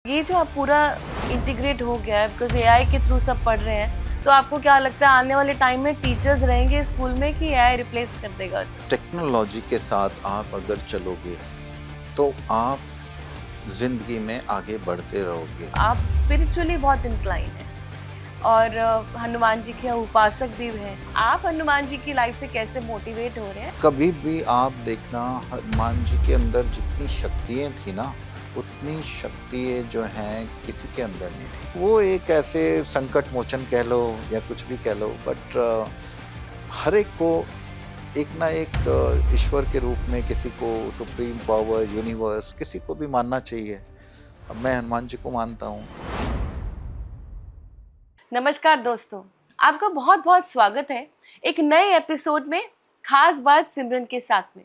ये जो आप पूरा इंटीग्रेट हो गया है बिकॉज एआई के थ्रू सब पढ़ रहे हैं, तो आपको क्या लगता है आने वाले टाइम में टीचर्स रहेंगे स्कूल में कि एआई रिप्लेस कर देगा? टेक्नोलॉजी के साथ आप अगर चलोगे तो आप जिंदगी में आगे बढ़ते रहोगे। आप स्पिरिचुअली बहुत इंक्लाइन हैं और हनुमान जी के उपासक भी हैं। आप हनुमान जी की लाइफ से कैसे मोटिवेट हो रहे हैं? कभी भी आप देखना, हनुमान जी के अंदर जितनी शक्तियाँ थी ना, उतनी शक्तियाँ जो हैं किसी के अंदर नहीं थी। वो एक ऐसे संकट मोचन कह लो या कुछ भी कह लो, बट हर एक को एक ना एक ईश्वर के रूप में, किसी को सुप्रीम पावर, यूनिवर्स, किसी को भी मानना चाहिए। अब मैं हनुमान जी को मानता हूँ। नमस्कार दोस्तों, आपका बहुत बहुत स्वागत है एक नए एपिसोड में, खास बात सिमरन के साथ में।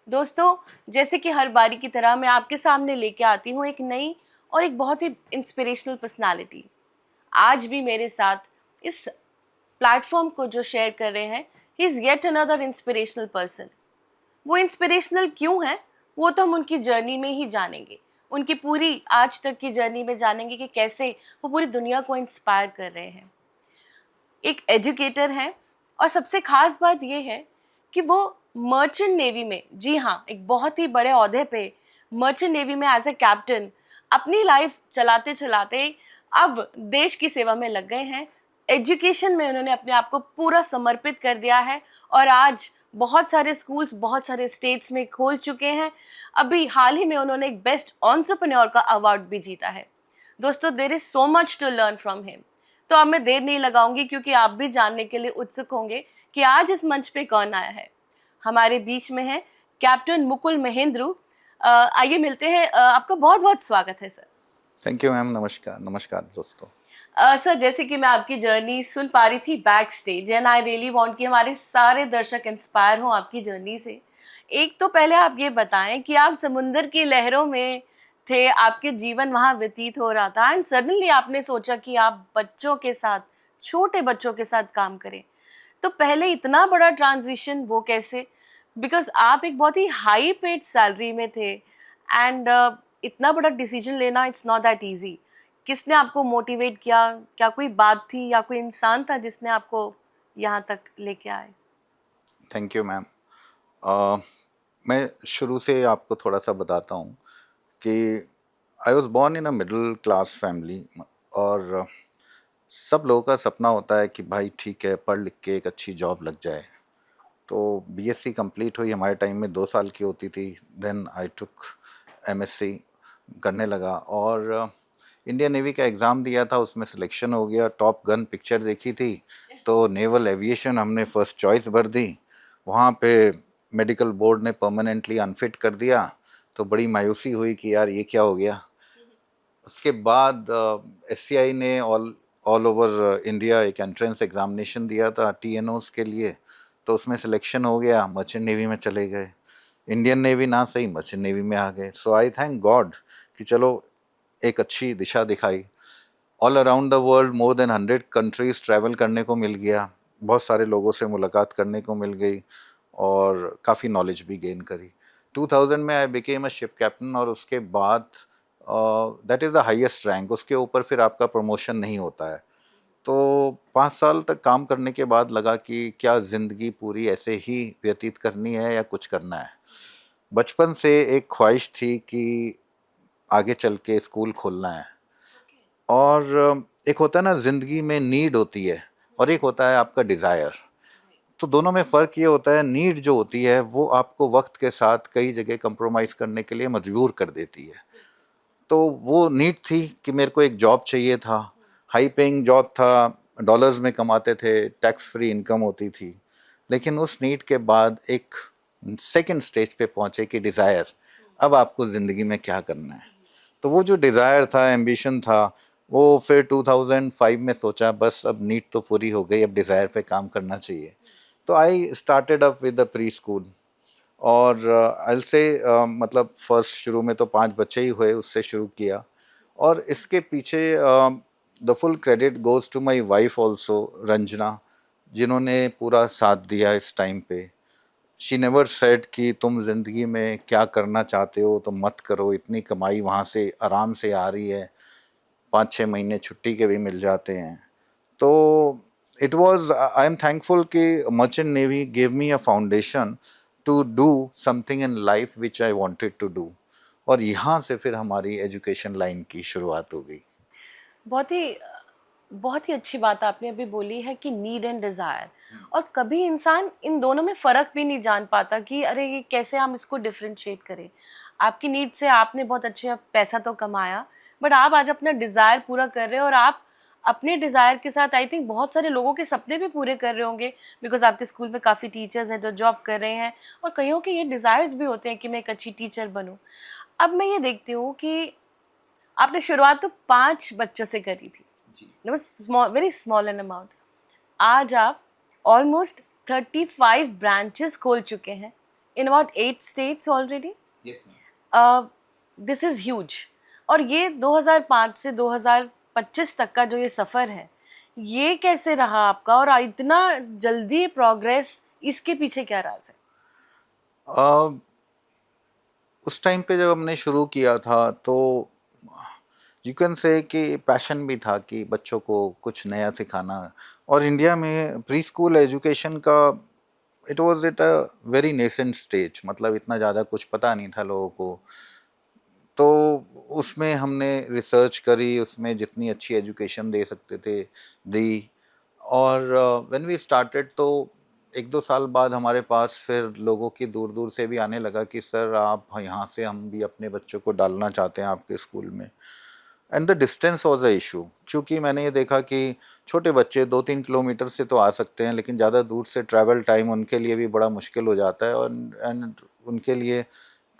दोस्तों, जैसे कि हर बारी की तरह मैं आपके सामने लेके आती हूँ एक नई और एक बहुत ही इंस्पिरेशनल पर्सनालिटी। आज भी मेरे साथ इस प्लेटफॉर्म को जो शेयर कर रहे हैं, he is yet another inspirational person. वो इंस्पिरेशनल क्यों है वो तो हम उनकी जर्नी में ही जानेंगे, उनकी पूरी आज तक की जर्नी में जानेंगे कि कैसे वो पूरी दुनिया को इंस्पायर कर रहे हैं। एक एजुकेटर हैं और सबसे खास बात ये है कि वो मर्चेंट नेवी में, जी हाँ, एक बहुत ही बड़े ओहदे पे मर्चेंट नेवी में एज ए कैप्टन अपनी लाइफ चलाते चलाते अब देश की सेवा में लग गए हैं। एजुकेशन में उन्होंने अपने आप को पूरा समर्पित कर दिया है और आज बहुत सारे स्कूल्स बहुत सारे स्टेट्स में खोल चुके हैं। अभी हाल ही में उन्होंने एक बेस्ट एंटरप्रेन्योर का अवार्ड भी जीता है। दोस्तों, there is so much to learn from him. तो अब मैं देर नहीं लगाऊंगी क्योंकि आप भी जानने के लिए उत्सुक होंगे कि आज इस मंच पे कौन आया है। हमारे बीच में है कैप्टन मुकुल महेंद्रू। आइए मिलते हैं। आपका बहुत बहुत स्वागत है सर। Thank you ma'am. नमस्कार। नमस्कार दोस्तों। सर, जैसे कि मैं आपकी जर्नी सुन पा रही थी back stage, and I really want कि हमारे सारे दर्शक इंस्पायर हों आपकी जर्नी से। एक तो पहले आप ये बताएं कि आप समुंदर की लहरों में थे, आपके जीवन वहाँ व्यतीत हो रहा था एंड सडनली आपने सोचा कि आप बच्चों के साथ, छोटे बच्चों के साथ काम करें। तो पहले इतना बड़ा ट्रांजिशन वो कैसे? बिकॉज आप एक बहुत ही हाई पेड सैलरी में थे एंड इतना बड़ा डिसीजन लेना इट्स नॉट दैट इजी। किसने आपको मोटिवेट किया? क्या कोई बात थी या कोई इंसान था जिसने आपको यहाँ तक लेके आए? Thank you ma'am. मैं शुरू से आपको थोड़ा सा बताता हूँ कि I was born in a middle class family, और सब लोगों का सपना होता है कि भाई ठीक है, पढ़ लिख के एक अच्छी जॉब लग जाए। तो बीएससी कंप्लीट हुई, हमारे टाइम में 2 साल की होती थी। देन आई टुक एमएससी करने लगा और इंडियन नेवी का एग्ज़ाम दिया था, उसमें सिलेक्शन हो गया। टॉप गन पिक्चर देखी थी तो नेवल एविएशन हमने फर्स्ट चॉइस भर दी। वहाँ पे मेडिकल बोर्ड ने परमानेंटली अनफिट कर दिया, तो बड़ी मायूसी हुई कि यार ये क्या हो गया। उसके बाद एससीआई ने ऑल ओवर इंडिया एक एंट्रेंस एग्जामिनेशन दिया था टीएनओस के लिए, तो उसमें सिलेक्शन हो गया। मर्चेंट नेवी में चले गए। इंडियन नेवी ना सही, मर्चेंट नेवी में आ गए। सो आई थैंक गॉड कि चलो एक अच्छी दिशा दिखाई। All around the world more than 100 countries travel करने को मिल गया, बहुत सारे लोगों से मुलाकात करने को मिल गई और काफ़ी नॉलेज भी गेन करी। 2000 में I became a ship captain, और उसके बाद that is the highest rank. उसके ऊपर फिर आपका प्रमोशन नहीं होता है। तो 5 साल तक काम करने के बाद लगा कि क्या ज़िंदगी पूरी ऐसे ही व्यतीत करनी है या कुछ करना है। बचपन से एक ख्वाहिश थी कि आगे चल के स्कूल खोलना है। और एक होता है ना, ज़िंदगी में नीड होती है और एक होता है आपका डिज़ायर। तो दोनों में फ़र्क ये होता है, नीड जो होती है वो आपको वक्त के साथ कई जगह कंप्रोमाइज़ करने के लिए मजबूर कर देती है। तो वो नीड थी कि मेरे को एक जॉब चाहिए था, हाई पेइंग जॉब था, डॉलर्स में कमाते थे, टैक्स फ्री इनकम होती थी। लेकिन उस नीड के बाद एक सेकंड स्टेज पे पहुँचे कि डिज़ायर, अब आपको ज़िंदगी में क्या करना है। तो वो जो डिज़ायर था, एम्बिशन था, वो फिर 2005 में सोचा बस अब नीड तो पूरी हो गई, अब डिज़ायर पे काम करना चाहिए। तो I started up with the pre school. और आई से मतलब फर्स्ट शुरू में तो 5 बच्चे ही हुए, उससे शुरू किया। और इसके पीछे the full credit goes to my wife also, Ranjana, जिन्होंने पूरा साथ दिया इस टाइम पे। शी नेवर सेड कि तुम जिंदगी में क्या करना चाहते हो तो मत करो, इतनी कमाई वहाँ से आराम से आ रही है, 5-6 महीने छुट्टी के भी मिल जाते हैं। तो it was, I am thankful कि merchant navy give me a foundation to do something in life which I wanted to do, और यहाँ से फिर हमारी एजुकेशन लाइन की शुरुआत हो गई। बहुत ही बहुत ही अच्छी बात आपने अभी बोली है कि नीड एंड डिज़ायर, और कभी इंसान इन दोनों में फ़र्क भी नहीं जान पाता कि अरे ये कैसे हम इसको डिफ्रेंशिएट करें। आपकी नीड से आपने बहुत अच्छा पैसा तो कमाया, बट आप आज अपना डिज़ायर पूरा कर रहे हो, और आप अपने डिज़ायर के साथ आई थिंक बहुत सारे लोगों के सपने भी पूरे कर रहे होंगे, बिकॉज आपके स्कूल में काफ़ी टीचर्स हैं जो जॉब कर रहे हैं, और कईयों के ये डिज़ायर्स भी होते हैं कि मैं एक अच्छी टीचर बनूँ। अब मैं ये देखती हूँ कि आपने शुरुआत तो 5 बच्चों से करी थी, it was small, very small in amount. आज आप ऑलमोस्ट 35 ब्रांचेस खोल चुके हैं in about 8 states already. This is huge. और ये 2005 से 2025 तक का जो ये सफ़र है, ये कैसे रहा आपका, और इतना जल्दी प्रोग्रेस, इसके पीछे क्या राज है? uh, उस टाइम पे जब हमने शुरू किया था तो यू कैन से कि पैशन भी था कि बच्चों को कुछ नया सिखाना। और इंडिया में प्री स्कूल एजुकेशन का it was at a very nascent stage, मतलब इतना ज़्यादा कुछ पता नहीं था लोगों को। तो उसमें हमने रिसर्च करी, उसमें जितनी अच्छी एजुकेशन दे सकते थे दी। और व्हेन वी स्टार्टेड तो 1-2 साल बाद हमारे पास फिर लोगों की दूर दूर से भी आने लगा कि सर आप यहाँ से हम भी अपने बच्चों को डालना चाहते हैं आपके स्कूल में। And the distance was a issue, क्योंकि मैंने ये देखा कि छोटे बच्चे 2-3 किलोमीटर से तो आ सकते हैं, लेकिन ज़्यादा दूर से ट्रैवल टाइम उनके लिए भी बड़ा मुश्किल हो जाता है, और एंड उनके लिए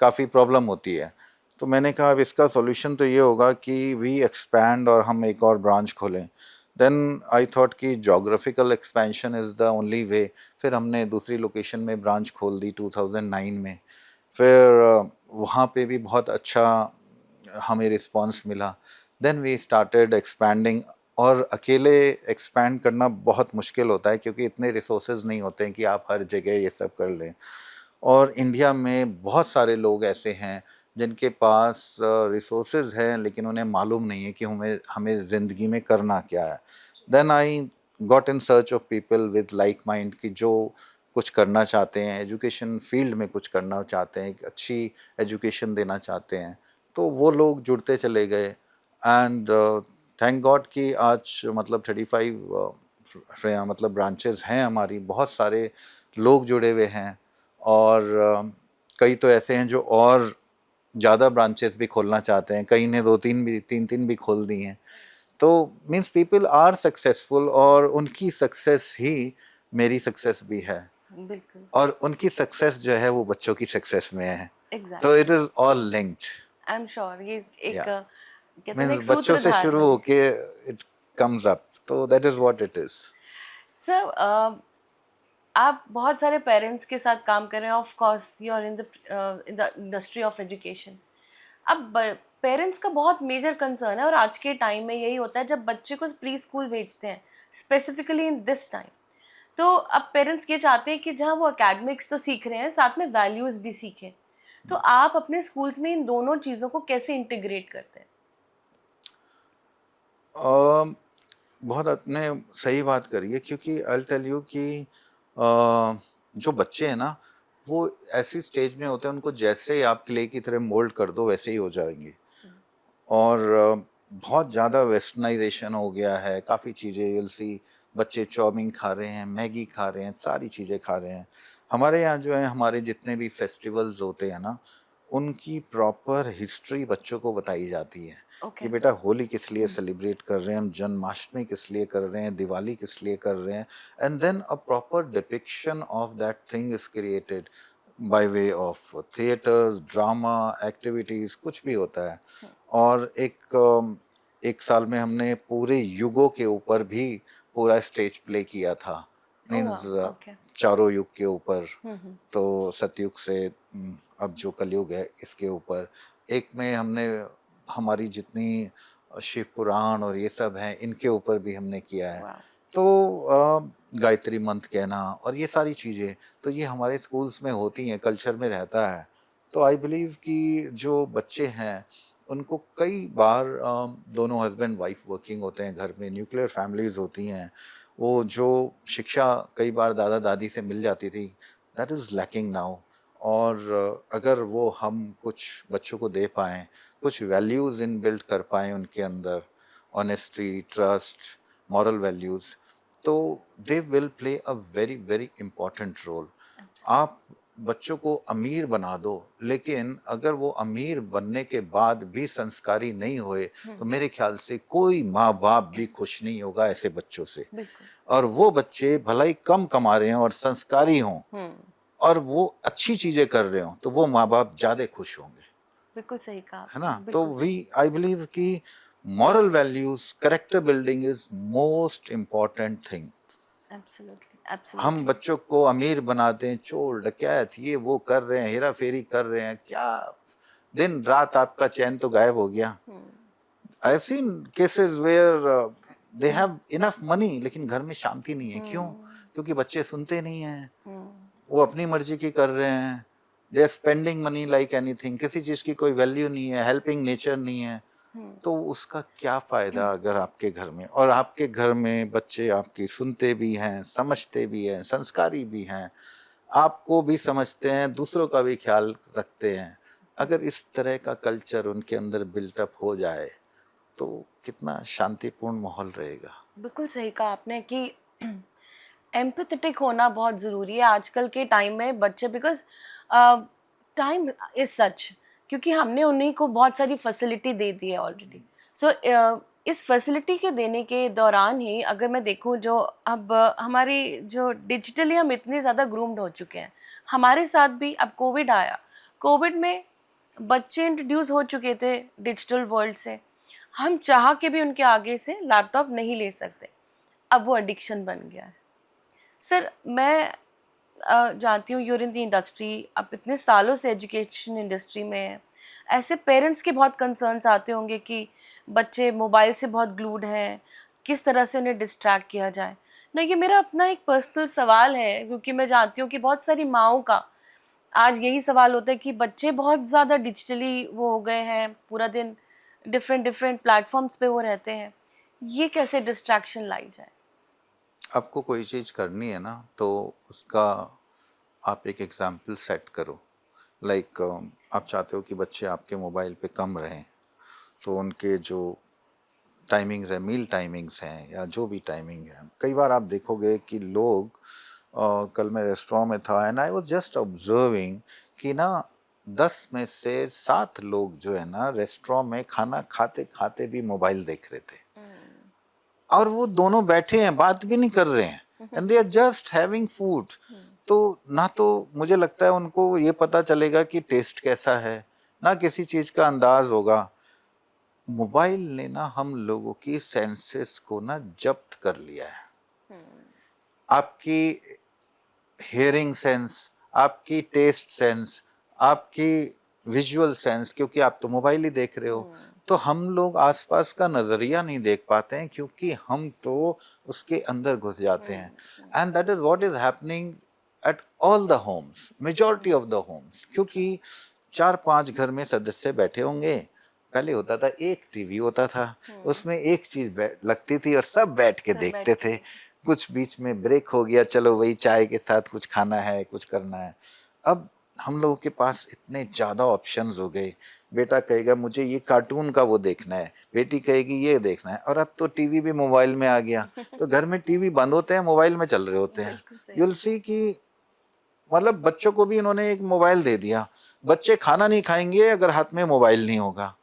काफ़ी प्रॉब्लम होती है। तो मैंने कहा अब इसका सॉल्यूशन तो ये होगा कि वी एक्सपैंड और हम एक और ब्रांच खोलें। देन आई थॉट कि geographical expansion is the only way. फिर हमने दूसरी लोकेशन में ब्रांच खोल दी 2009 में। फिर वहाँ पे भी बहुत अच्छा हमें रिस्पांस मिला। Then we started expanding. और अकेले एक्सपैंड करना बहुत मुश्किल होता है, क्योंकि इतने रिसोर्सेज नहीं होते हैं कि आप हर जगह ये सब कर लें। और इंडिया में बहुत सारे लोग ऐसे हैं जिनके पास रिसोर्सेज हैं, लेकिन उन्हें मालूम नहीं है कि हमें हमें ज़िंदगी में करना क्या है। Then I got in search of people with like mind, कि जो कुछ करना चाहते हैं, एजुकेशन फील्ड में कुछ करना चाहते हैं, एक अच्छी एजुकेशन देना चाहते हैं। तो वो लोग जुड़ते चले गए। एंड थैंक गॉड कि आज मतलब 35 मतलब ब्रांचेस हैं हमारी, बहुत सारे लोग जुड़े हुए हैं। और कई तो ऐसे हैं जो और ज़्यादा ब्रांचेस भी खोलना चाहते हैं, कई ने 2-3 भी खोल दी हैं। तो मीन्स पीपल आर सक्सेसफुल, और उनकी सक्सेस ही मेरी सक्सेस भी है, बिल्कुल, और उनकी सक्सेस जो है वो बच्चों की सक्सेस में है। तो exactly. It is all linked. I am sure ये एक या कहते हैं ना, एक मीन्स बच्चों से सूत्रधार शुरू है। होके इट कम्स अप, तो that is what it is. Sir, आप बहुत सारे पेरेंट्स के साथ काम कर रहे हैं, of course you are in the industry of education. अब पेरेंट्स का बहुत मेजर कंसर्न है, और आज के टाइम में यही होता है जब बच्चे को प्री स्कूल भेजते हैं, स्पेसिफिकली इन दिस टाइम। तो अब पेरेंट्स ये चाहते हैं कि जहाँ वो एकेडमिक्स तो सीख रहे हैं, साथ में वैल्यूज़ भी सीखें। तो आप अपने स्कूल्स में इन दोनों चीज़ों को कैसे इंटीग्रेट करते हैं? बहुत आपने सही बात करी है, क्योंकि आई टेल यू कि जो बच्चे हैं ना, वो ऐसी स्टेज में होते हैं, उनको जैसे आप क्ले की तरह मोल्ड कर दो वैसे ही हो जाएंगे। और बहुत ज़्यादा वेस्टर्नाइजेशन हो गया है, काफ़ी चीज़ें विल सी, बच्चे चाउमीन खा रहे हैं, मैगी खा रहे हैं, सारी चीज़ें खा रहे हैं। हमारे यहाँ जो है, हमारे जितने भी फेस्टिवल्स होते हैं ना, उनकी प्रॉपर हिस्ट्री बच्चों को बताई जाती है कि ओके। बेटा होली किस लिए सेलिब्रेट कर रहे हैं हम, जन्माष्टमी किस लिए कर रहे हैं, दिवाली किस लिए कर रहे हैं। And then a proper depiction of that thing is created by way of theatres, drama, activities, कुछ भी होता है। और एक साल में हमने पूरे युगों के ऊपर भी पूरा स्टेज प्ले किया था। ओह मीन्स वाह, ओके। चारों युग के ऊपर। हम्म। तो सतयुग से अब जो कलयुग है इसके ऊपर एक में हमने हमारी जितनी शिव पुराण और ये सब हैं इनके ऊपर भी हमने किया है। वाह। तो गायत्री मंत्र कहना और ये सारी चीज़ें, तो ये हमारे स्कूल्स में होती हैं, कल्चर में रहता है। तो आई बिलीव कि जो बच्चे हैं उनको कई बार दोनों हस्बैंड वाइफ वर्किंग होते हैं, घर में न्यूक्लियर फैमिलीज होती हैं, वो जो शिक्षा कई बार दादा दादी से मिल जाती थी, दैट इज़ लैकिंग नाउ। और अगर वो हम कुछ बच्चों को दे पाएँ, कुछ वैल्यूज़ इन बिल्ड कर पाएँ उनके अंदर, ऑनेस्टी, ट्रस्ट, मॉरल वैल्यूज़, तो they will play a very very important role. आप बच्चों को अमीर बना दो, लेकिन अगर वो अमीर बनने के बाद भी संस्कारी नहीं हुए तो मेरे ख्याल से कोई माँ बाप भी खुश नहीं होगा ऐसे बच्चों से। बिल्कुल। और वो बच्चे भलाई कम कमा रहे हों और संस्कारी हों और वो अच्छी चीजें कर रहे हों तो वो माँ बाप ज्यादा खुश होंगे, बिल्कुल सही कहा है ना। आपने, तो बिल्कुल वी सही। आई बिलीव कि moral values, character building is most important thing. Absolutely, हम एब्सोल्युटली। बच्चों को अमीर बनाते हैं, चोर डकैत ये वो कर रहे हैं, हेरा फेरी कर रहे हैं, क्या दिन रात आपका चैन तो गायब हो गया। I have seen cases where they have enough money लेकिन घर में शांति नहीं है। क्यों? क्योंकि बच्चे सुनते नहीं हैं, वो अपनी मर्जी की कर रहे हैं। They are spending money like anything, किसी चीज की कोई वैल्यू नहीं है, हेल्पिंग नेचर नहीं है। तो उसका क्या फायदा अगर आपके घर में, और आपके घर में बच्चे आपकी सुनते भी हैं, समझते भी हैं, संस्कारी भी हैं, आपको भी समझते हैं, दूसरों का भी ख्याल रखते हैं। अगर इस तरह का कल्चर उनके अंदर बिल्टअप हो जाए तो कितना शांतिपूर्ण माहौल रहेगा। बिल्कुल सही कहा आपने कि एम्पैथेटिक होना बहुत ज़रूरी है आजकल के टाइम में बच्चे, बिकॉज टाइम इज सच, क्योंकि हमने उन्हीं को बहुत सारी फैसिलिटी दे दी है ऑलरेडी। सो इस फैसिलिटी के देने के दौरान ही अगर मैं देखूं, जो अब हमारी जो डिजिटली हम इतने ज़्यादा ग्रूम्ड हो चुके हैं, हमारे साथ भी अब कोविड आया। कोविड में बच्चे इंट्रोड्यूस हो चुके थे डिजिटल वर्ल्ड से, हम चाह के भी उनके आगे से लैपटॉप नहीं ले सकते, अब वो एडिक्शन बन गया है। सर मैं जानती हूँ यूर इन द इंडस्ट्री, आप इतने सालों से एजुकेशन इंडस्ट्री में हैं, ऐसे पेरेंट्स के बहुत कंसर्न्स आते होंगे कि बच्चे मोबाइल से बहुत ग्लूड हैं, किस तरह से उन्हें डिस्ट्रैक्ट किया जाए ना। ये मेरा अपना एक पर्सनल सवाल है, क्योंकि मैं जानती हूँ कि बहुत सारी माँओं का आज यही सवाल होता है कि बच्चे बहुत ज़्यादा डिजिटली वो हो गए हैं, पूरा दिन डिफरेंट डिफरेंट प्लेटफॉर्म्स पे वो रहते हैं, ये कैसे डिस्ट्रैक्शन लाई जाए। आपको कोई चीज़ करनी है ना तो उसका आप एक एग्जाम्पल सेट करो। लाइक आप चाहते हो कि बच्चे आपके मोबाइल पे कम रहें, तो उनके जो टाइमिंग्स है, मील टाइमिंग्स हैं या जो भी टाइमिंग है, कई बार आप देखोगे कि लोग कल मैं रेस्टोरेंट में था and I was just observing कि ना 10 में से 7 लोग जो है ना रेस्टोरेंट में खाना खाते खाते भी मोबाइल देख रहे थे। और वो दोनों बैठे हैं, बात भी नहीं कर रहे हैं, and they are just having food. तो ना तो मुझे लगता है उनको ये पता चलेगा कि टेस्ट कैसा है, ना किसी चीज का अंदाज होगा। मोबाइल ने ना हम लोगों की सेंसेस को ना जब्त कर लिया है। आपकी हियरिंग सेंस, आपकी टेस्ट सेंस, आपकी विजुअल सेंस, क्योंकि आप तो मोबाइल ही देख रहे हो। तो हम लोग आसपास का नजरिया नहीं देख पाते हैं क्योंकि हम तो उसके अंदर घुस जाते हैं। And that is what is happening at all the homes, majority of the homes. क्योंकि 4-5 घर में सदस्य बैठे होंगे, पहले होता था एक टीवी होता था, उसमें एक चीज लगती थी और सब बैठ के सब देखते बैठ थे। कुछ बीच में ब्रेक हो गया, चलो वही चाय के साथ कुछ खाना है, कुछ करना है। अब हम लोगों के पास इतने ज़्यादा ऑप्शंस हो गए। बेटा कहेगा मुझे ये कार्टून का वो देखना है, बेटी कहेगी ये देखना है, और अब तो टीवी भी मोबाइल में आ गया। तो घर में टीवी बंद होते हैं, मोबाइल में चल रहे होते हैं। बिल्कुल सही। यू विल सी कि मतलब बच्चों को भी इन्होंने एक मोबाइल दे दिया। बच्चे खाना नहीं खाएंगे अगर हाथ में मोबाइल नहीं होगा।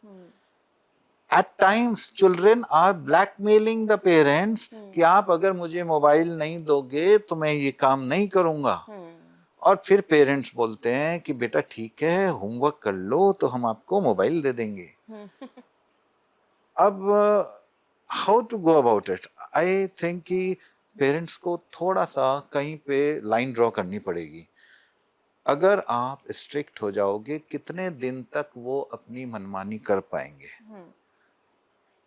At times children are blackmailing the parents कि आप अगर मुझे मोबाइल नहीं दोगे तो मैं ये काम नहीं करूंगा। और फिर पेरेंट्स बोलते हैं कि बेटा ठीक है, होमवर्क कर लो तो हम आपको मोबाइल दे देंगे। अब how to go about it? I think कि पेरेंट्स को थोड़ा सा कहीं पे लाइन ड्रॉ करनी पड़ेगी। अगर आप स्ट्रिक्ट हो जाओगे, कितने दिन तक वो अपनी मनमानी कर पाएंगे?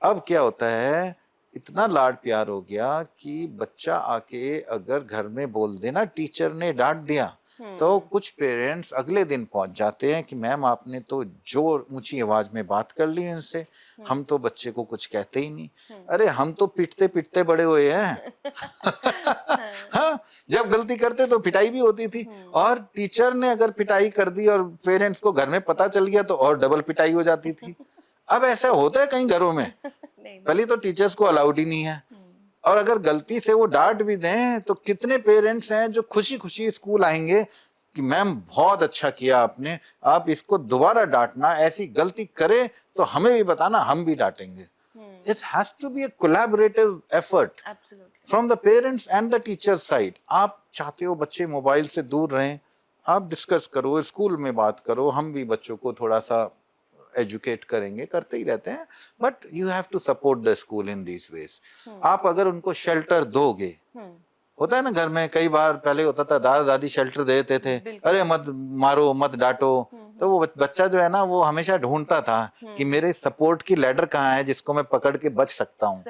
अब क्या होता है, इतना लाड प्यार हो गया कि बच्चा आके अगर घर में बोल देना टीचर ने डांट दिया, तो कुछ पेरेंट्स अगले दिन पहुंच जाते हैं कि मैम आपने तो जो ऊंची आवाज में बात कर ली इनसे, हम तो बच्चे को कुछ कहते ही नहीं। अरे हम तो पीटते पीटते बड़े हुए हैं। हाँ, जब गलती करते तो पिटाई भी होती थी, और टीचर ने अगर पिटाई कर दी और पेरेंट्स को घर में पता चल गया तो और डबल पिटाई हो जाती थी। अब ऐसा होता है कहीं घरों में? पहले तो टीचर्स को अलाउड ही नहीं है, और अगर गलती से वो डांट भी दें तो कितने पेरेंट्स हैं जो खुशी खुशी स्कूल आएंगे कि मैम बहुत अच्छा किया आपने, आप इसको दोबारा डांटना, ऐसी गलती करे तो हमें भी बताना, हम भी डांटेंगे। It has to be a collaborative effort from the parents and the teachers side. आप चाहते हो बच्चे मोबाइल से दूर रहें, आप डिस्कस करो, स्कूल में बात करो, हम भी बच्चों को थोड़ा सा एजुकेट करेंगे, करते ही रहते हैं, but you have to support the school in these ways. आप अगर उनको शेल्टर दोगे, होता है ना घर में कई बार, पहले होता था दादा दादी शेल्टर देते थे, अरे मत मारो मत डांटो, तो वो बच्चा जो है ना वो हमेशा ढूंढता था कि मेरे सपोर्ट की लैडर कहाँ है जिसको मैं पकड़ के बच सकता हूँ।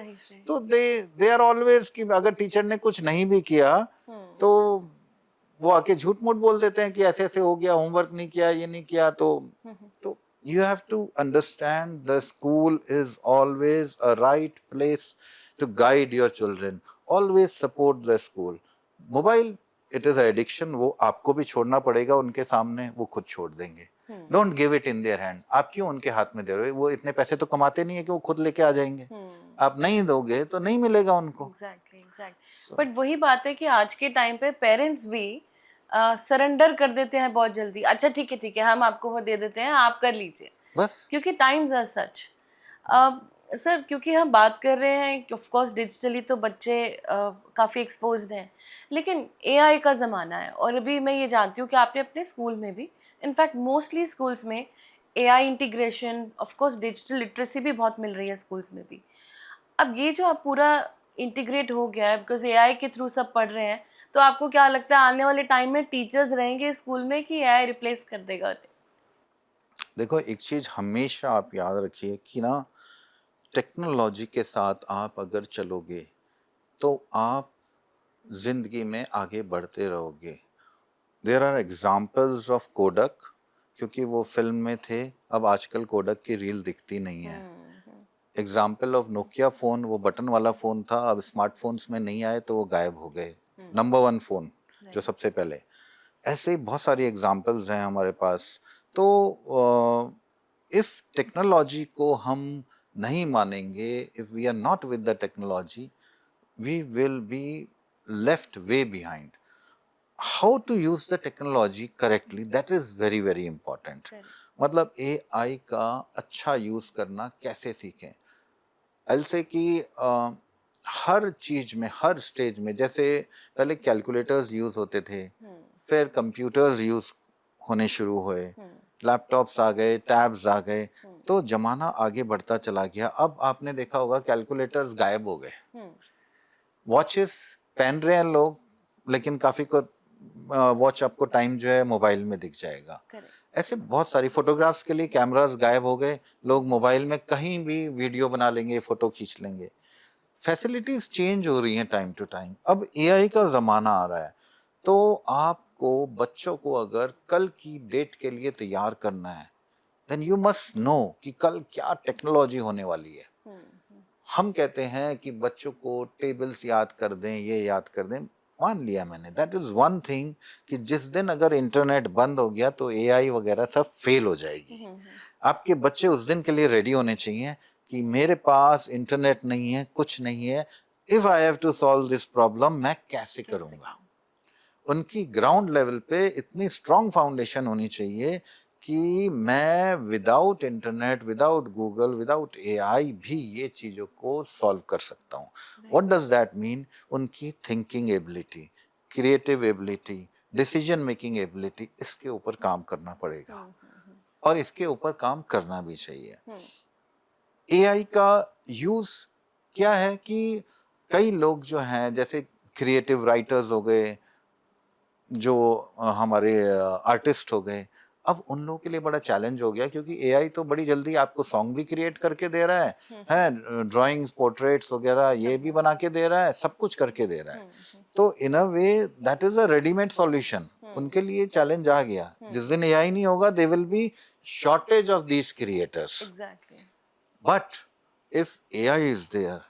तो दे आर ऑलवेज कि अगर टीचर ने कुछ नहीं भी किया तो वो आके झूठ मूठ बोल देते हैं कि ऐसे ऐसे हो गया, होमवर्क नहीं किया, ये नहीं किया। तो you have to understand the school is always a right place to guide your children. Always support the school. Mobile, it is an addiction. वो आपको भी छोड़ना पड़ेगा उनके सामने, वो खुद छोड़ देंगे। Don't give it in their hand. आप क्यों उनके हाथ में दे रहे हो? वो इतने पैसे तो कमाते नहीं है कि वो खुद लेके आ जाएंगे। आप नहीं दोगे तो नहीं मिलेगा उनको। Exactly. बट वही बात है कि आज के टाइम पे पेरेंट्स भी सरेंडर कर देते हैं बहुत जल्दी। अच्छा ठीक है हम आपको वो दे देते हैं, आप कर लीजिए, बस क्योंकि टाइम्स आर सच। सर क्योंकि हम बात कर रहे हैं ऑफ कोर्स डिजिटली तो बच्चे काफ़ी एक्सपोज्ड हैं, लेकिन एआई का ज़माना है, और अभी मैं ये जानती हूँ कि आपने अपने स्कूल में भी, इनफैक्ट मोस्टली स्कूल्स में AI integration, of course digital literacy भी बहुत मिल रही है स्कूल्स में भी। अब ये जो आप पूरा इंटीग्रेट हो गया है, बिकॉज एआई के थ्रू सब पढ़ रहे हैं, तो आपको क्या लगता है आने वाले टाइम में टीचर्स रहेंगे स्कूल में कि एआई रिप्लेस कर देगा उन्हें? देखो, एक चीज हमेशा आप याद रखिए कि ना, टेक्नोलॉजी के साथ आप अगर चलोगे तो आप जिंदगी में आगे बढ़ते रहोगे। There are examples of Kodak, क्योंकि वो फिल्म में थे, अब आजकल कोडक की रील दिखती नहीं है। एग्जाम्पल ऑफ नोकिया फ़ोन, वो बटन वाला फ़ोन था, अब स्मार्टफोन्स में नहीं आए तो वो गायब हो गए। नंबर 1 फ़ोन जो सबसे पहले, ऐसे बहुत सारी एग्जाम्पल्स हैं हमारे पास। तो इफ़ टेक्नोलॉजी को हम नहीं मानेंगे, if we are not with the technology, we will be left way behind. How to use the technology correctly, that is very very important. मतलब एआई का अच्छा यूज करना कैसे सीखें। ऐसे कि हर चीज में, हर स्टेज में, जैसे पहले कैलकुलेटर्स यूज होते थे, फिर कंप्यूटर्स यूज होने शुरू हुए, लैपटॉप्स आ गए, टैब्स आ गए, तो जमाना आगे बढ़ता चला गया। अब आपने देखा होगा कैलकुलेटर्स गायब हो गए, वॉचेस पहन रहे हैं लोग, लेकिन काफी को वॉच आपको टाइम जो है मोबाइल में दिख जाएगा। ऐसे बहुत सारी, फोटोग्राफ्स के लिए कैमरास गायब हो गए, लोग मोबाइल में कहीं भी वीडियो बना लेंगे, फोटो खींच लेंगे। फैसिलिटीज चेंज हो रही हैं टाइम टू टाइम। अब एआई का जमाना आ रहा है, तो आपको बच्चों को अगर कल की डेट के लिए तैयार करना है, देन यू मस्ट नो कि कल क्या टेक्नोलॉजी होने वाली है। हम कहते हैं कि बच्चों को टेबल्स याद कर दें, ये याद कर दें, मान लिया मैंने, दैट इज वन थिंग, कि जिस दिन अगर इंटरनेट बंद हो गया तो एआई वगैरह सब फेल हो जाएगी। आपके बच्चे उस दिन के लिए रेडी होने चाहिए कि मेरे पास इंटरनेट नहीं है, कुछ नहीं है, if I have to solve this problem, मैं कैसे करूंगा। उनकी ग्राउंड लेवल पे इतनी स्ट्रॉन्ग फाउंडेशन होनी चाहिए कि मैं without internet, without Google, without AI भी ये चीज़ों को सॉल्व कर सकता हूँ। What does that mean? उनकी thinking ability, creative ability, decision making ability, इसके ऊपर काम करना पड़ेगा, और इसके ऊपर काम करना भी चाहिए। एआई का यूज़ क्या है कि कई लोग जो हैं, जैसे क्रिएटिव राइटर्स हो गए, जो हमारे आर्टिस्ट हो गए, अब उन लोगों के लिए बड़ा चैलेंज हो गया, क्योंकि एआई तो बड़ी जल्दी आपको सॉन्ग भी क्रिएट करके दे रहा है ड्राइंग्स, पोर्ट्रेट्स वगैरह ये भी बना के दे रहा है, सब कुछ करके दे रहा है। तो in a way that is a readymade solution. उनके लिए चैलेंज आ गया, जिस दिन एआई नहीं होगा they will be shortage of these creators. Exactly. But if AI is there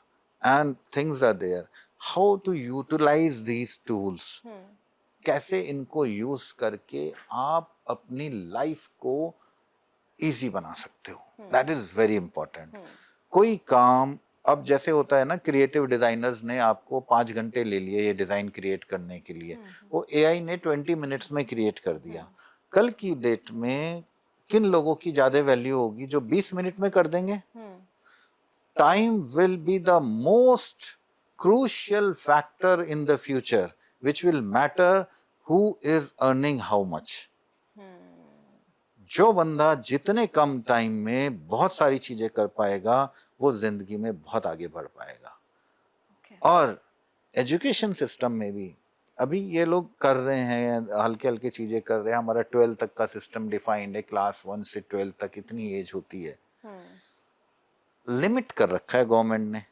and things are there, how to utilize these tools? कैसे इनको use करके आप अपनी लाइफ को इजी बना सकते हो, दैट इज वेरी इंपॉर्टेंट। कोई काम अब जैसे होता है ना, क्रिएटिव डिजाइनर्स ने आपको 5 घंटे ले लिए ये डिजाइन क्रिएट करने के लिए, वो एआई ने 20 मिनट्स में क्रिएट कर दिया। कल की डेट में किन लोगों की ज्यादा वैल्यू होगी? जो 20 मिनट में कर देंगे। Time will be the most crucial factor in the future, which will matter who is earning how much. जो बंदा जितने कम टाइम में बहुत सारी चीजें कर पाएगा वो जिंदगी में बहुत आगे बढ़ पाएगा। और एजुकेशन सिस्टम में भी अभी ये लोग कर रहे हैं, हल्के हल्के चीजें कर रहे हैं। हमारा 12 तक का सिस्टम डिफाइंड है, क्लास 1 से 12 तक इतनी एज होती है। लिमिट कर रखा है गवर्नमेंट ने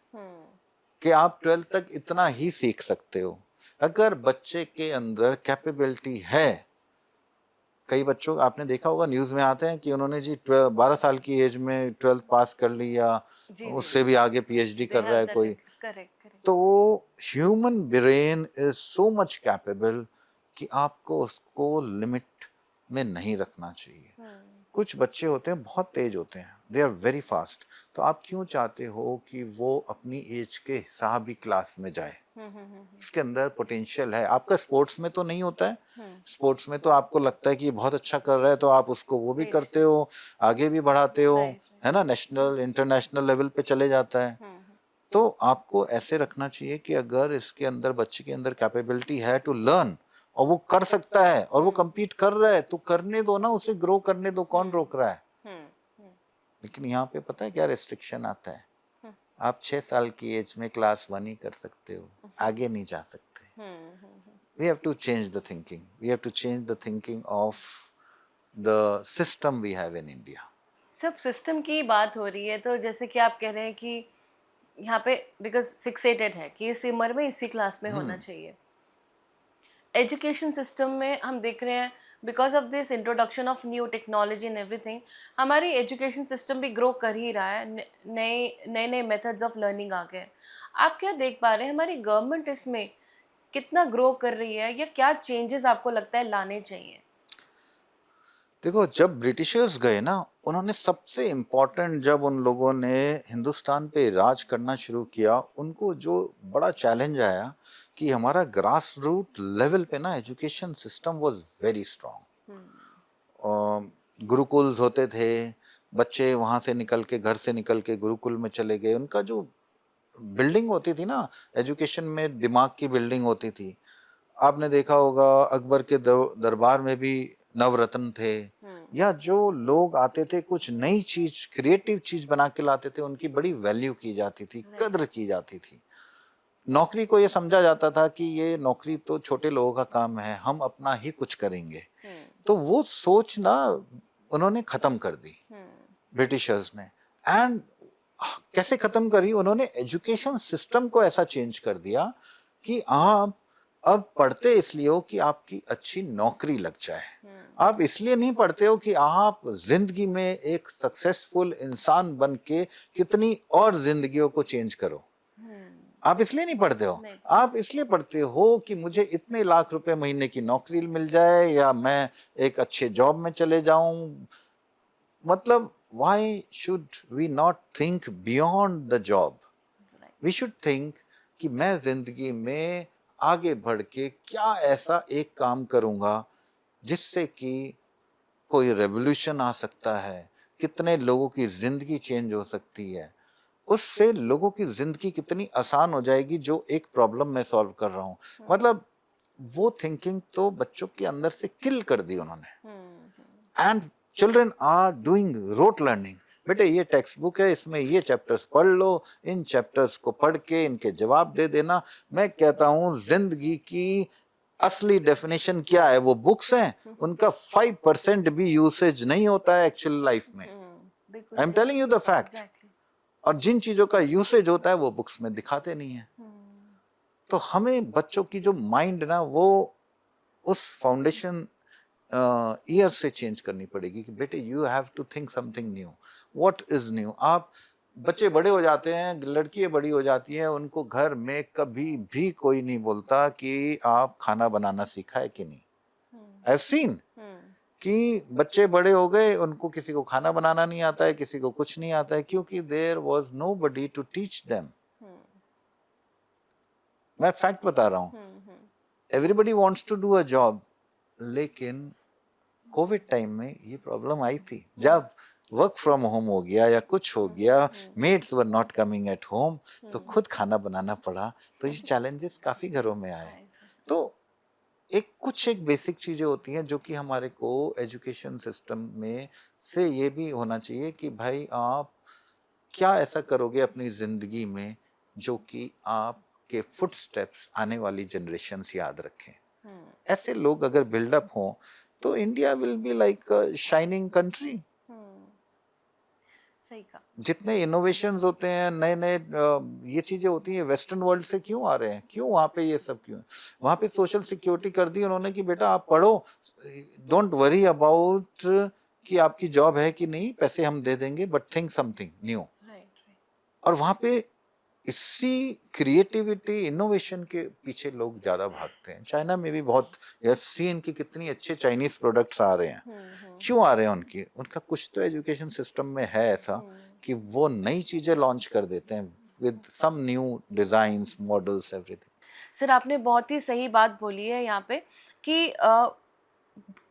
कि आप 12 तक इतना ही सीख सकते हो। अगर बच्चे के अंदर कैपेबिलिटी है, कई बच्चों आपने देखा होगा न्यूज में आते हैं कि उन्होंने जी 12 साल की एज में 12th पास कर लिया, उससे भी आगे पीएचडी कर रहा है कोई। तो human brain is so much capable कि आपको उसको लिमिट में नहीं रखना चाहिए। कुछ बच्चे होते हैं बहुत तेज होते हैं, दे आर वेरी फास्ट, तो आप क्यों चाहते हो कि वो अपनी एज के हिसाब ही क्लास में जाए? इसके अंदर पोटेंशियल है। आपका स्पोर्ट्स में तो नहीं होता है, स्पोर्ट्स में तो आपको लगता है कि ये बहुत अच्छा कर रहा है तो आप उसको वो भी करते हो, आगे भी बढ़ाते हो, है ना, नेशनल इंटरनेशनल लेवल पे चले जाता है। तो आपको ऐसे रखना चाहिए कि अगर इसके अंदर बच्चे के अंदर कैपेबिलिटी है टू लर्न और वो कर सकता है और वो compete कर रहा है, तो करने दो ना, उसे ग्रो करने दो, कौन रोक रहा है? लेकिन यहाँ पे पता है क्या रिस्ट्रिक्शन आता है? आप 6 साल की एज में क्लास 1 ही कर सकते हो, आगे नहीं जा सकते। We have to change the thinking, we have to change the thinking of the system we have in India. सब सिस्टम की बात हो रही है, तो जैसे कि आप कह रहे हैं कि यहाँ पे बिकॉज फिक्सेटेड है कि इस उम्र में इसी क्लास में होना चाहिए। एजुकेशन सिस्टम में हम देख रहे हैं because of this introduction of new technology and everything, हमारी एजुकेशन सिस्टम भी ग्रो कर ही रहा है, नए नए मेथड्स ऑफ लर्निंग आ गए। आप क्या देख पा रहे हैं हमारी गवर्नमेंट इसमें कितना ग्रो कर रही है, या क्या चेंजेस आपको लगता है लाने चाहिए? देखो, जब ब्रिटिशर्स गए ना, उन्होंने सबसे इम्पोर्टेंट, जब उन लोगों ने हिंदुस्तान पे राज करना शुरू किया, उनको जो बड़ा चैलेंज आया कि हमारा ग्रास रूट लेवल पे ना education system was very strong. Gurukuls होते थे, बच्चे वहाँ से निकल के, घर से निकल के गुरुकुल में चले गए। उनका जो बिल्डिंग होती थी ना एजुकेशन में, दिमाग की बिल्डिंग होती थी। आपने देखा होगा अकबर के दरबार में भी नवरत्न थे, या जो लोग आते थे कुछ नई चीज, क्रिएटिव चीज बना के लाते थे, उनकी बड़ी वैल्यू की जाती थी, कद्र की जाती थी। नौकरी को ये समझा जाता था कि ये नौकरी तो छोटे लोगों का काम है, हम अपना ही कुछ करेंगे। तो वो सोच ना उन्होंने खत्म कर दी ब्रिटिशर्स ने। एंड कैसे खत्म करी? उन्होंने एजुकेशन सिस्टम को ऐसा चेंज कर दिया कि आप अब पढ़ते इसलिए हो कि आपकी अच्छी नौकरी लग जाए। आप इसलिए नहीं पढ़ते हो कि आप जिंदगी में एक सक्सेसफुल इंसान बन के कितनी और जिंदगियों को चेंज करो। आप इसलिए नहीं पढ़ते हो, आप इसलिए पढ़ते हो कि मुझे इतने लाख रुपए महीने की नौकरी मिल जाए, या मैं एक अच्छे जॉब में चले जाऊं। मतलब why should we not think beyond the job? We should think कि मैं जिंदगी में आगे बढ़ के क्या ऐसा एक काम करूंगा जिससे कि कोई रेवोल्यूशन आ सकता है, कितने लोगों की जिंदगी चेंज हो सकती है, उससे लोगों की जिंदगी कितनी आसान हो जाएगी जो एक प्रॉब्लम मैं सॉल्व कर रहा हूँ। मतलब वो थिंकिंग तो बच्चों के अंदर से किल कर दी उन्होंने। And children are doing rote learning. बेटे ये टेक्स्ट बुक है, इसमें ये चैप्टर्स पढ़ लो, इन चैप्टर्स को पढ़ के इनके जवाब दे देना। मैं कहता हूँ जिंदगी की असली डेफिनेशन क्या है वो बुक्स हैं, उनका 5% भी यूसेज नहीं होता है एक्चुअल लाइफ में। बिल्कुल आई एम सही। Telling you the fact. Exactly. और जिन चीजों का यूसेज होता है वो बुक्स में दिखाते नहीं है। तो हमें बच्चों की जो माइंड ना वो उस फाउंडेशन ईयर से चेंज करनी पड़ेगी कि बेटे you have to think something new. What is new? आप बच्चे बड़े हो जाते हैं, लड़कियां बड़ी हो जाती हैं, उनको घर में कभी भी कोई नहीं बोलता कि आप खाना बनाना सीखा है कि नहीं। आई हैव सीन कि बच्चे बड़े हो गए, उनको किसी को खाना बनाना नहीं आता है, किसी को कुछ नहीं आता है, क्योंकि there was nobody to teach them. मैं फैक्ट बता रहा हूँ। Everybody wants to do a job, लेकिन कोविड टाइम में ये प्रॉब्लम आई थी जब वर्क फ्रॉम होम हो गया या कुछ हो गया, maids were not coming at home, तो खुद खाना बनाना पड़ा। तो ये चैलेंजेस काफी घरों में आए। तो एक बेसिक चीजें होती हैं जो कि हमारे को एजुकेशन सिस्टम में से ये भी होना चाहिए कि भाई आप क्या ऐसा करोगे अपनी जिंदगी में जो कि आपके फुटस्टेप्स आने वाली जनरेशंस याद रखें। ऐसे लोग अगर बिल्डअप हों तो India will be like shining country. सही कहा। जितने इनोवेशंस होते हैं, नए नए ये चीजें होती हैं, वेस्टर्न वर्ल्ड से क्यों आ रहे हैं? क्यों वहाँ पे ये सब क्यों? वहाँ पे सोशल सिक्योरिटी कर दी उन्होंने कि बेटा आप पढ़ो, डोंट वरी अबाउट कि आपकी जॉब है कि नहीं, पैसे हम दे देंगे, बट थिंक समथिंग न्यू। और वहाँ पे इसी क्रिएटिविटी इनोवेशन के पीछे लोग ज्यादा भागते हैं। चाइना में भी बहुत सीन की कितनी अच्छे चाइनीज प्रोडक्ट्स आ रहे हैं। क्यों आ रहे हैं? उनका कुछ तो एजुकेशन सिस्टम में है ऐसा कि वो नई चीजें लॉन्च कर देते हैं with some new designs, models, everything. Sir आपने बहुत ही सही बात बोली है यहाँ पे कि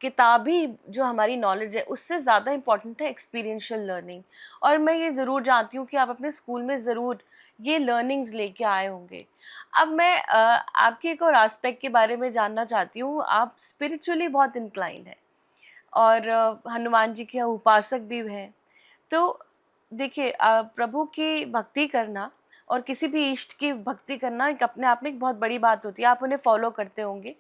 किताबी जो हमारी नॉलेज है उससे ज़्यादा इम्पॉर्टेंट है एक्सपीरियंशियल लर्निंग। और मैं ये ज़रूर जानती हूँ कि आप अपने स्कूल में ज़रूर ये लर्निंग्स लेके आए होंगे। अब मैं आपके एक और एस्पेक्ट के बारे में जानना चाहती हूँ। आप स्पिरिचुअली बहुत इंक्लाइंड हैं और हनुमान जी के उपासक भी हैं। तो देखिए प्रभु की भक्ति करना और किसी भी इष्ट की भक्ति करना एक अपने आप में एक बहुत बड़ी बात होती है। आप उन्हें फॉलो करते होंगे।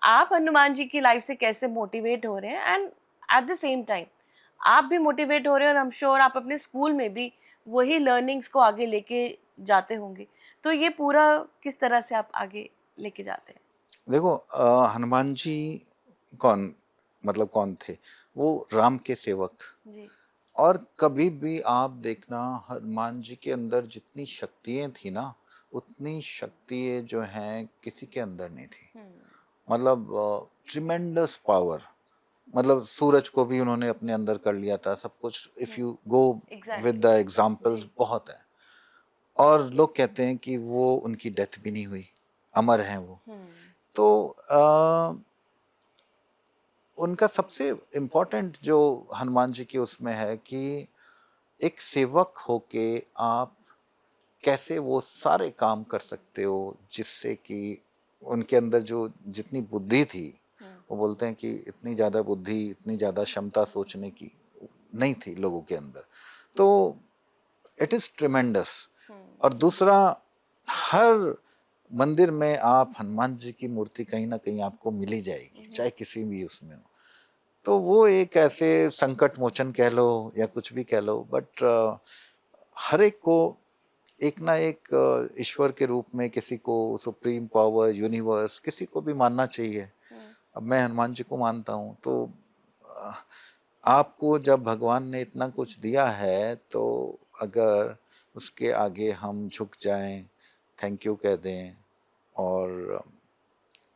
आप हनुमान जी की लाइफ से कैसे मोटिवेट हो रहे हैं and at the same time आप भी मोटिवेट हो रहे हैं और आई एम श्योर आप अपने स्कूल में भी वही लर्निंग्स को आगे लेके जाते होंगे। तो ये पूरा किस तरह से आप आगे लेके जाते हैं? देखो हनुमान जी कौन, मतलब कौन थे? वो राम के सेवक। जी। और कभी भी आप देखना हनुमान जी के अंदर जितनी शक्तियाँ थी ना, उतनी शक्तियाँ जो हैं किसी के अंदर नहीं थी। मतलब ट्रिमेंडस पावर। मतलब सूरज को भी उन्होंने अपने अंदर कर लिया था सब कुछ। If you go with the examples बहुत है। और लोग कहते हैं कि वो उनकी डेथ भी नहीं हुई, अमर हैं वो। तो उनका सबसे इम्पोर्टेंट जो हनुमान जी के उसमें है कि एक सेवक होके आप कैसे वो सारे काम कर सकते हो जिससे कि उनके अंदर जो जितनी बुद्धि थी, वो बोलते हैं कि इतनी ज़्यादा बुद्धि, इतनी ज़्यादा क्षमता सोचने की नहीं थी लोगों के अंदर। तो इट इज़ ट्रिमेंडस। और दूसरा, हर मंदिर में आप हनुमान जी की मूर्ति कहीं ना कहीं आपको मिल ही जाएगी, चाहे किसी भी उसमें हो। तो वो एक ऐसे संकट मोचन कह लो या कुछ भी कह लो, बट हर एक को एक ना एक ईश्वर के रूप में, किसी को सुप्रीम पावर, यूनिवर्स, किसी को भी मानना चाहिए। अब मैं हनुमान जी को मानता हूँ। तो अ, आपको जब भगवान ने इतना कुछ दिया है तो अगर उसके आगे हम झुक जाएं, थैंक यू कह दें और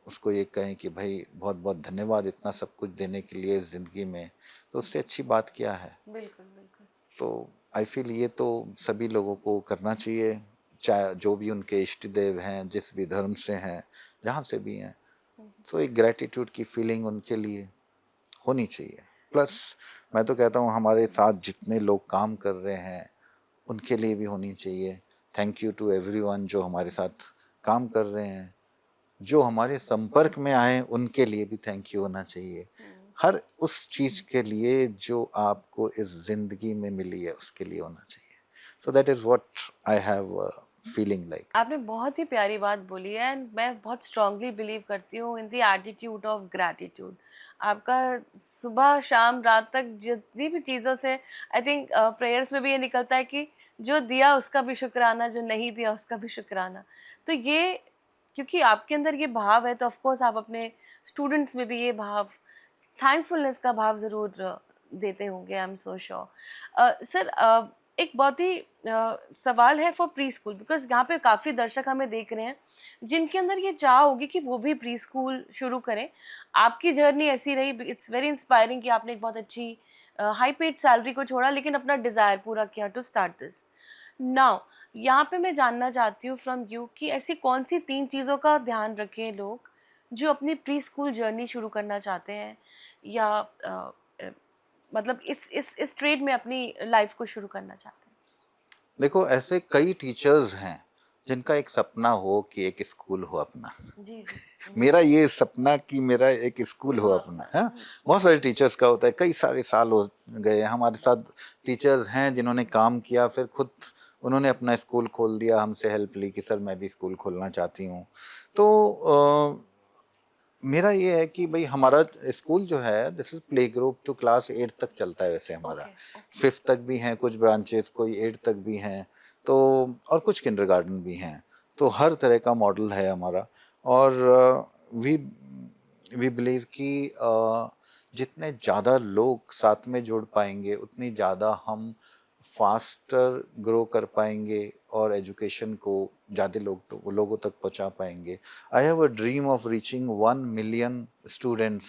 उसको ये कहें कि भाई बहुत बहुत धन्यवाद इतना सब कुछ देने के लिए ज़िंदगी में, तो उससे अच्छी बात क्या है? बिल्कुल बिल्कुल। तो आई फील ये तो सभी लोगों को करना चाहिए, चाहे जो भी उनके इष्ट देव हैं, जिस भी धर्म से हैं, जहाँ से भी हैं। तो एक ग्रैटिट्यूड की फीलिंग उनके लिए होनी चाहिए। प्लस मैं तो कहता हूँ हमारे साथ जितने लोग काम कर रहे हैं उनके लिए भी होनी चाहिए। थैंक यू टू एवरीवन जो हमारे साथ काम कर रहे हैं। जो हमारे संपर्क में आए उनके लिए भी थैंक यू होना चाहिए। हर उस चीज के लिए जो आपको इस जिंदगी में मिली है उसके लिए होना चाहिए। So that is what I have feeling like. आपने बहुत ही प्यारी बात बोली है एंड मैं बहुत स्ट्रांगली बिलीव करती हूँ in the attitude of gratitude. आपका सुबह शाम रात तक जितनी भी चीज़ों से आई थिंक प्रेयर्स में भी ये निकलता है कि जो दिया उसका भी शुक्राना, जो नहीं दिया उसका भी शुक्राना। तो ये क्योंकि आपके अंदर ये भाव है तो ऑफ कोर्स आप अपने स्टूडेंट्स में भी ये भाव, थैंकफुलनेस का भाव ज़रूर देते होंगे। I am so sure. Sir एक बहुत ही सवाल है फॉर प्री स्कूल, बिकॉज यहाँ पे काफ़ी दर्शक हमें देख रहे हैं जिनके अंदर ये चाह होगी कि वो भी प्री स्कूल शुरू करें। आपकी जर्नी ऐसी रही, इट्स वेरी इंस्पायरिंग कि आपने एक बहुत अच्छी हाई पेड सैलरी को छोड़ा लेकिन अपना डिज़ायर पूरा किया टू स्टार्ट दिस। नाउ यहाँ पे मैं जानना चाहती हूँ फ्रॉम यू कि ऐसी कौन सी 3 चीज़ों का ध्यान रखें लोग जो अपनी प्री स्कूल जर्नी शुरू करना चाहते हैं या मतलब इस ट्रेड में अपनी लाइफ को शुरू करना चाहते हैं। देखो, ऐसे कई टीचर्स हैं जिनका एक सपना हो कि एक स्कूल हो अपना। जी जी। मेरा ये सपना कि मेरा एक स्कूल हो अपना है। बहुत सारे टीचर्स का होता है, कई सारे साल हो गए हमारे साथ टीचर्स हैं जिन्होंने काम किया, फिर खुद उन्होंने अपना स्कूल खोल दिया, हमसे हेल्प ली कि सर मैं भी स्कूल खोलना चाहती हूँ। तो मेरा ये है कि भाई हमारा स्कूल जो है this is play group to class 8 तक चलता है वैसे हमारा। ओके। 5th तक भी हैं कुछ ब्रांचेस, कोई 8 तक भी हैं, तो और कुछ किंडरगार्टन भी हैं। तो हर तरह का मॉडल है हमारा। और वी वी बिलीव कि जितने ज़्यादा लोग साथ में जुड़ पाएंगे उतनी ज़्यादा हम फास्टर ग्रो कर पाएंगे और एजुकेशन को ज़्यादा लोगों तक पहुंचा पाएंगे। I have a dream of reaching 1 million students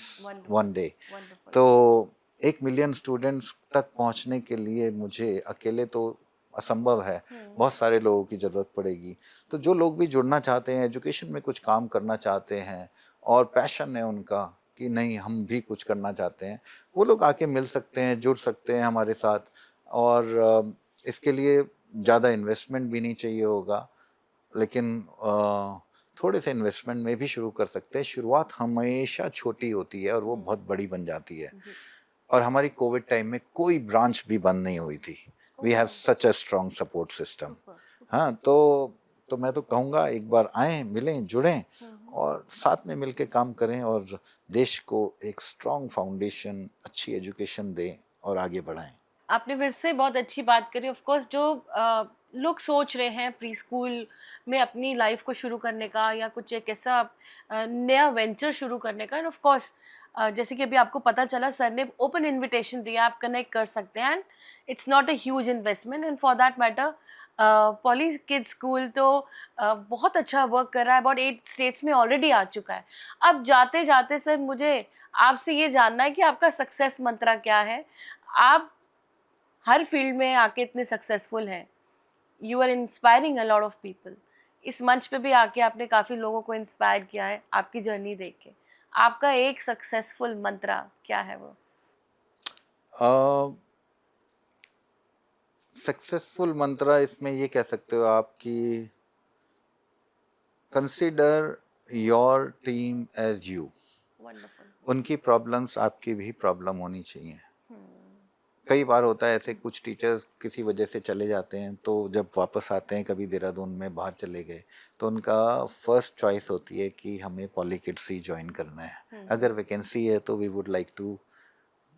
one day. Wonderful. तो 1 मिलियन स्टूडेंट्स तक पहुंचने के लिए मुझे अकेले तो असंभव है, बहुत सारे लोगों की ज़रूरत पड़ेगी। तो जो लोग भी जुड़ना चाहते हैं, एजुकेशन में कुछ काम करना चाहते हैं और पैशन है उनका कि नहीं हम भी कुछ करना चाहते हैं, वो लोग आके मिल सकते हैं, जुड़ सकते हैं हमारे साथ। और इसके लिए ज़्यादा इन्वेस्टमेंट भी नहीं चाहिए होगा, लेकिन थोड़े से इन्वेस्टमेंट में भी शुरू कर सकते हैं। शुरुआत हमेशा छोटी होती है और वो बहुत बड़ी बन जाती है। और हमारी कोविड टाइम में कोई ब्रांच भी बंद नहीं हुई थी। We have such a strong support system. हाँ, तो मैं तो कहूँगा एक बार आएँ, मिलें, जुड़ें और साथ में मिलके काम करें और देश को एक स्ट्रॉन्ग फाउंडेशन, अच्छी एजुकेशन दें और आगे बढ़ाएं। आपने फिर से बहुत अच्छी बात करी। ऑफ कोर्स जो लोग सोच रहे हैं प्री स्कूल में अपनी लाइफ को शुरू करने का या कुछ एक ऐसा नया वेंचर शुरू करने का, एंड ऑफ कोर्स जैसे कि अभी आपको पता चला सर ने ओपन इनविटेशन दिया, आप कनेक्ट कर सकते हैं and it's not a huge investment and for that matter poly kids school तो बहुत अच्छा वर्क कर रहा है, अबाउट 8 स्टेट्स में ऑलरेडी आ चुका है। अब जाते जाते सर मुझे आपसे ये जानना है कि आपका सक्सेस मंत्रा क्या है। आप हर फील्ड में आके इतने सक्सेसफुल हैं, you are inspiring a lot of people. इस मंच पे भी आके आपने काफ़ी लोगों को इंस्पायर किया है आपकी जर्नी देख के। आपका एक सक्सेसफुल मंत्रा क्या है वो? सक्सेसफुल मंत्रा इसमें ये कह सकते हो आप कि consider your team as you. Wonderful. उनकी प्रॉब्लम्स आपकी भी प्रॉब्लम होनी चाहिए। कई बार होता है ऐसे, कुछ टीचर्स किसी वजह से चले जाते हैं, तो जब वापस आते हैं, कभी देहरादून में बाहर चले गए, तो उनका फर्स्ट चॉइस होती है कि हमें पॉली किड्स ही ज्वाइन करना है। अगर वैकेंसी है तो we would like to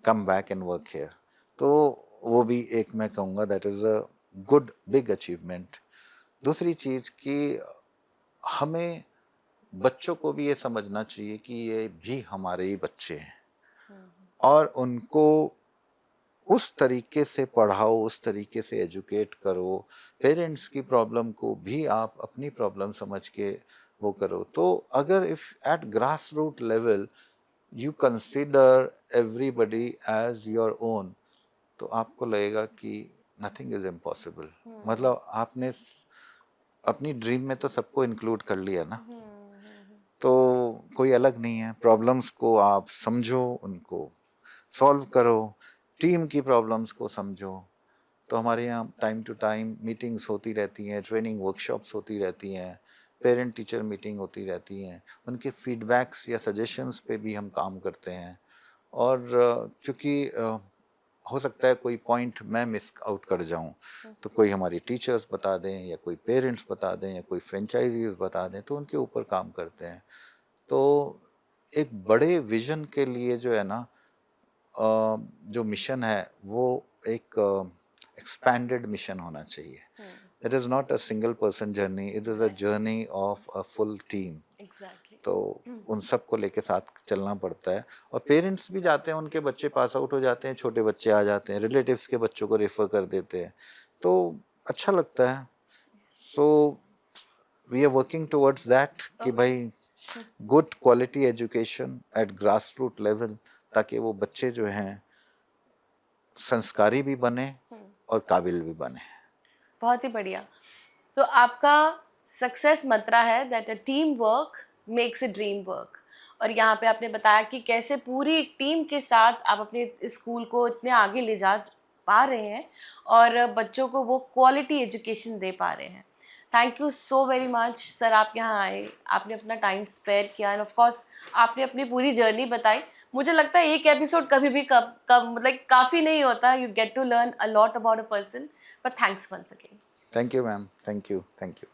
come back and work here. तो वो भी एक मैं कहूँगा that is a good big achievement. दूसरी चीज़ कि हमें बच्चों को भी ये समझना चाहिए कि ये भी हमारे ही बच्चे हैं और उनको उस तरीके से पढ़ाओ, उस तरीके से एजुकेट करो। पेरेंट्स की प्रॉब्लम को भी आप अपनी प्रॉब्लम समझ के वो करो। तो अगर if at grass root level you consider everybody as your own, तो आपको लगेगा कि नथिंग इज इम्पॉसिबल। मतलब आपने अपनी ड्रीम में तो सबको इंक्लूड कर लिया ना, तो कोई अलग नहीं है। प्रॉब्लम्स को आप समझो, उनको सॉल्व करो, टीम की प्रॉब्लम्स को समझो। तो हमारे यहाँ टाइम टू टाइम मीटिंग्स होती रहती हैं, ट्रेनिंग वर्कशॉप्स होती रहती हैं, पेरेंट टीचर मीटिंग होती रहती हैं। उनके फीडबैक्स या सजेशंस पे भी हम काम करते हैं। और चूँकि हो सकता है कोई पॉइंट मैं मिस आउट कर जाऊं, तो कोई हमारी टीचर्स बता दें या कोई पेरेंट्स बता दें या कोई फ्रेंचाइजीज बता दें, तो उनके ऊपर काम करते हैं। तो एक बड़े विजन के लिए जो है ना, जो मिशन है वो एक एक्सपैंडेड मिशन होना चाहिए। It is not a single person journey, it is a journey of a full team. Exactly. तो उन सब को लेके साथ चलना पड़ता है। और पेरेंट्स भी जाते हैं, उनके बच्चे पास आउट हो जाते हैं, छोटे बच्चे आ जाते हैं, रिलेटिव्स के बच्चों को रेफर कर देते हैं, तो अच्छा लगता है। So we are working towards that कि भाई good quality education at grass root level, ताकि वो बच्चे जो हैं संस्कारी भी बने और काबिल भी बने। बहुत ही बढ़िया। तो आपका सक्सेस मंत्रा है that a team work makes a dream work, और यहाँ पे आपने बताया कि कैसे पूरी टीम के साथ आप अपने स्कूल को इतने आगे ले जा पा रहे हैं और बच्चों को वो क्वालिटी एजुकेशन दे पा रहे हैं। Thank you so very much sir, आप यहाँ आए, आपने अपना टाइम स्पेयर किया एंड ऑफ कोर्स आपने अपनी पूरी जर्नी बताई। मुझे लगता है एक एपिसोड कभी भी कब मतलब काफ़ी नहीं होता, you get to learn a lot about a person, but thanks once again. Thank you ma'am, thank you, thank you.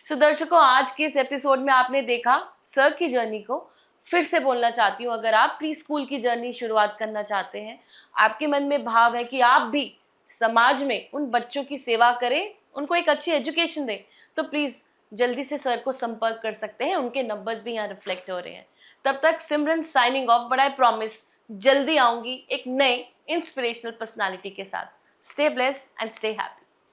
So दर्शकों, आज के इस एपिसोड में आपने देखा सर की जर्नी को। फिर से बोलना चाहती हूँ, अगर आप प्री स्कूल की जर्नी शुरुआत करना चाहते हैं, आपके मन में भाव है कि आप भी समाज में उन बच्चों की सेवा करें, उनको एक अच्छी एजुकेशन दें, तो प्लीज़ जल्दी से सर को संपर्क कर सकते हैं। उनके नंबर्स भी यहाँ रिफ्लेक्ट हो रहे हैं। तब तक Simran signing off, but I promise जल्दी आऊँगी एक नए इंस्पिरेशनल पर्सनालिटी के साथ। Stay blessed and stay happy.